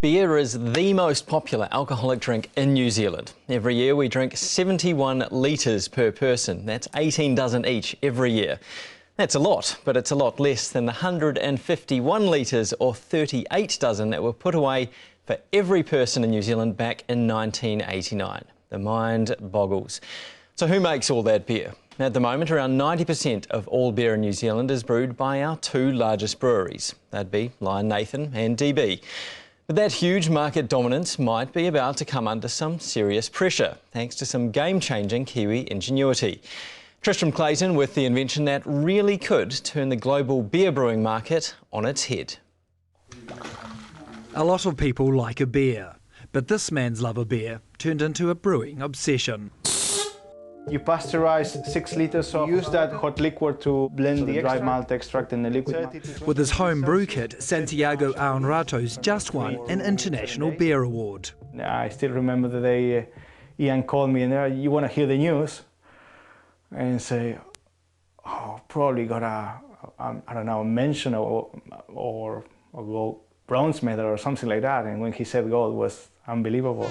Beer is the most popular alcoholic drink in New Zealand. Every year we drink 71 litres per person. That's 18 dozen each every year. That's a lot, but it's a lot less than the 151 litres or 38 dozen that were put away for every person in New Zealand back in 1989. The mind boggles. So who makes all that beer? At the moment, around 90% of all beer in New Zealand is brewed by our two largest breweries. That'd be Lion Nathan and DB. But that huge market dominance might be about to come under some serious pressure, thanks to some game-changing Kiwi ingenuity. Tristram Clayton with the invention that really could turn the global beer brewing market on its head. A lot of people like a beer, but this man's love of beer turned into a brewing obsession. You pasteurize 6 litres of, use that hot liquid to blend the dry malt extract in the liquid. With his home brew kit, Santiago Aonrato's just won an International Beer Award. I still remember the day Ian called me and there, you want to hear the news? And say, oh, probably got I don't know, a mention or a gold bronze medal or something like that. And when he said gold, it was unbelievable.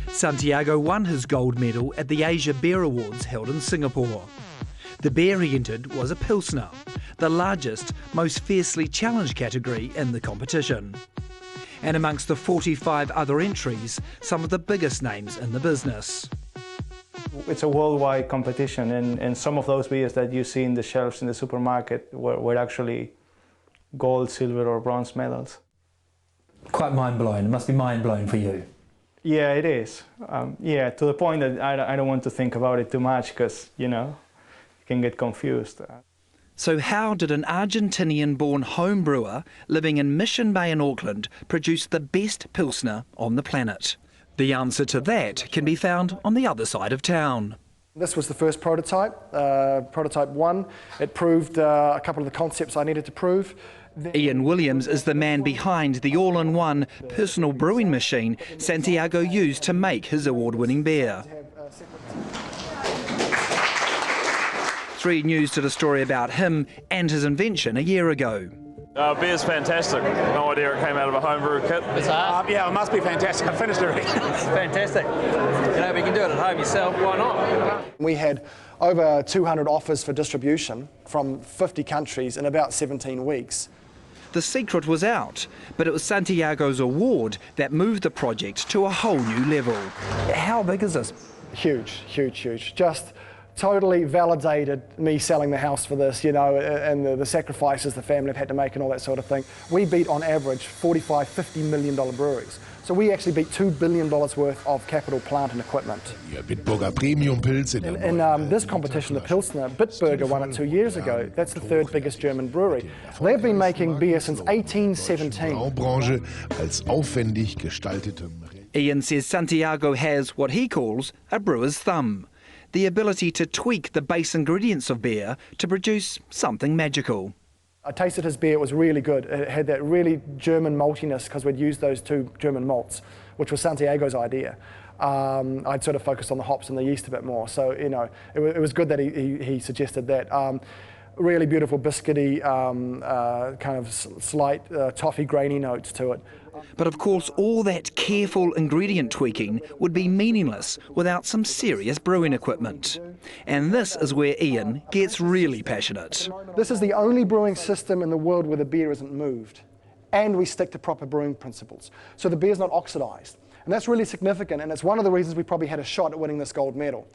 Santiago won his gold medal at the Asia Beer Awards held in Singapore. The beer he entered was a Pilsner, the largest, most fiercely challenged category in the competition. And amongst the 45 other entries, some of the biggest names in the business. It's a worldwide competition, and some of those beers that you see in the shelves in the supermarket were actually gold, silver or bronze medals. Quite mind-blowing. It must be mind-blowing for you. Yeah, it is. Yeah, to the point that I don't want to think about it too much because, you know, you can get confused. So how did an Argentinian-born home brewer living in Mission Bay in Auckland produce the best Pilsner on the planet? The answer to that can be found on the other side of town. This was the first prototype, prototype 1. It proved a couple of the concepts I needed to prove. Ian Williams is the man behind the all-in-one personal brewing machine Santiago used to make his award-winning beer. 3 News did a story about him and his invention a year ago. Beer's fantastic. No idea it came out of a homebrew kit. Yeah, it must be fantastic. I finished it already. It's fantastic. You know, if you can do it at home yourself, why not? We had over 200 offers for distribution from 50 countries in about 17 weeks. The secret was out, but it was Santiago's award that moved the project to a whole new level. How big is this? Huge, huge, huge. Just totally validated me selling the house for this, you know, and the sacrifices the family have had to make and all that sort of thing. We beat on average $45, $50 million breweries. So we actually beat $2 billion worth of capital, plant and equipment. In this competition, the Pilsner, Bitburger won it 2 years ago. That's the 3rd biggest German brewery. They've been making beer since 1817. Ian says Santiago has what he calls a brewer's thumb, the ability to tweak the base ingredients of beer to produce something magical. I tasted his beer, it was really good. It had that really German maltiness because we'd used those 2 German malts, which was Santiago's idea. I'd sort of focused on the hops and the yeast a bit more, so you know, it was good that he suggested that. Really beautiful biscuity, kind of slight toffee grainy notes to it. But of course, all that careful ingredient tweaking would be meaningless without some serious brewing equipment. And this is where Ian gets really passionate. This is the only brewing system in the world where the beer isn't moved, and we stick to proper brewing principles. So the beer's not oxidized. And that's really significant, and it's one of the reasons we probably had a shot at winning this gold medal.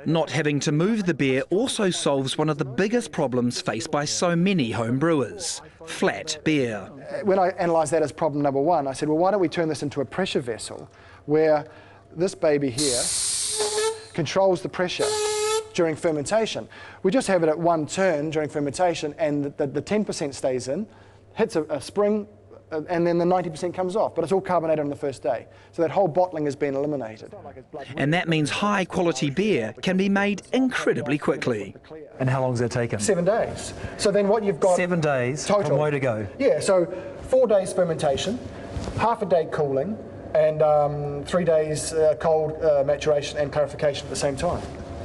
Not having to move the beer also solves one of the biggest problems faced by so many home brewers: flat beer. When I analysed that as problem number 1, I said, well, why don't we turn this into a pressure vessel where this baby here controls the pressure during fermentation. We just have it at 1 turn during fermentation and the 10% stays in, hits a spring, and then the 90% comes off, but it's all carbonated on the first day. So that whole bottling has been eliminated. And that means high quality beer can be made incredibly quickly. And how long has that taken? 7 days. So then what you've got... 7 days total. From way to go? Yeah, so 4 days fermentation, half a day cooling, and 3 days cold maturation and clarification at the same time.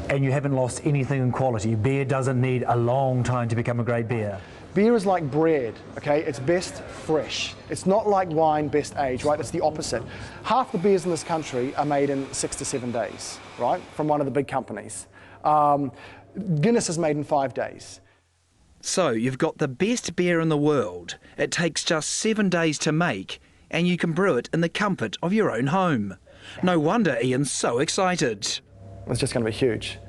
And you haven't lost anything in quality. Beer doesn't need a long time to become a great beer. Beer is like bread, okay? It's best fresh. It's not like wine, best aged, right? It's the opposite. Half the beers in this country are made in 6 to 7 days, right? From one of the big companies. Guinness is made in 5 days. So you've got the best beer in the world. It takes just 7 days to make, and you can brew it in the comfort of your own home. No wonder Ian's so excited. It's just going to be huge.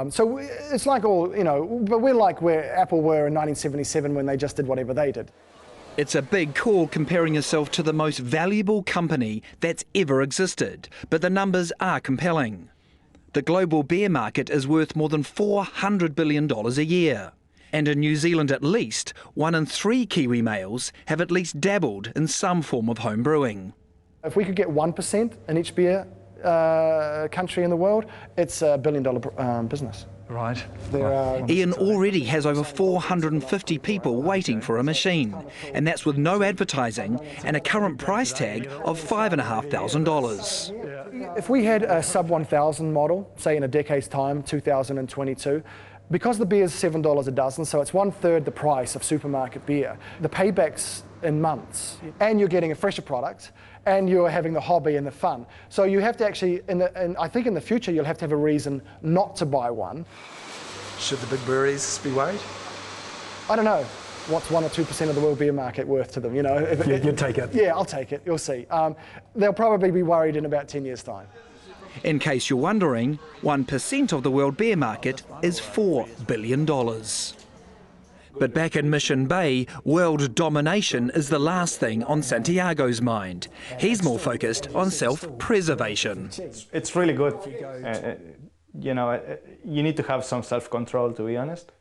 So it's like all, you know, but we're like where Apple were in 1977 when they just did whatever they did. It's a big call comparing yourself to the most valuable company that's ever existed, but the numbers are compelling. The global beer market is worth more than $400 billion a year. And in New Zealand at least, 1 in 3 Kiwi males have at least dabbled in some form of home brewing. If we could get 1% in each beer country in the world, it's $1 billion business. Right. Ian already has over 450 people waiting for a machine, and that's with no advertising and a current price tag of $5,500. If we had a sub 1,000 model, say in a decade's time, 2022, because the beer is $7 a dozen, so it's 1/3 the price of supermarket beer, the payback's in months, and you're getting a fresher product, and you're having the hobby and the fun. So you have to actually, I think in the future, you'll have to have a reason not to buy one. Should the big breweries be worried? I don't know. What's 1 or 2% of the world beer market worth to them? You know, You'd take it. Yeah, I'll take it. You'll see. They'll probably be worried in about 10 years' time. In case you're wondering, 1% of the world beer market is $4 billion. But back in Mission Bay, world domination is the last thing on Santiago's mind. He's more focused on self-preservation. It's really good. You know, you need to have some self-control, to be honest.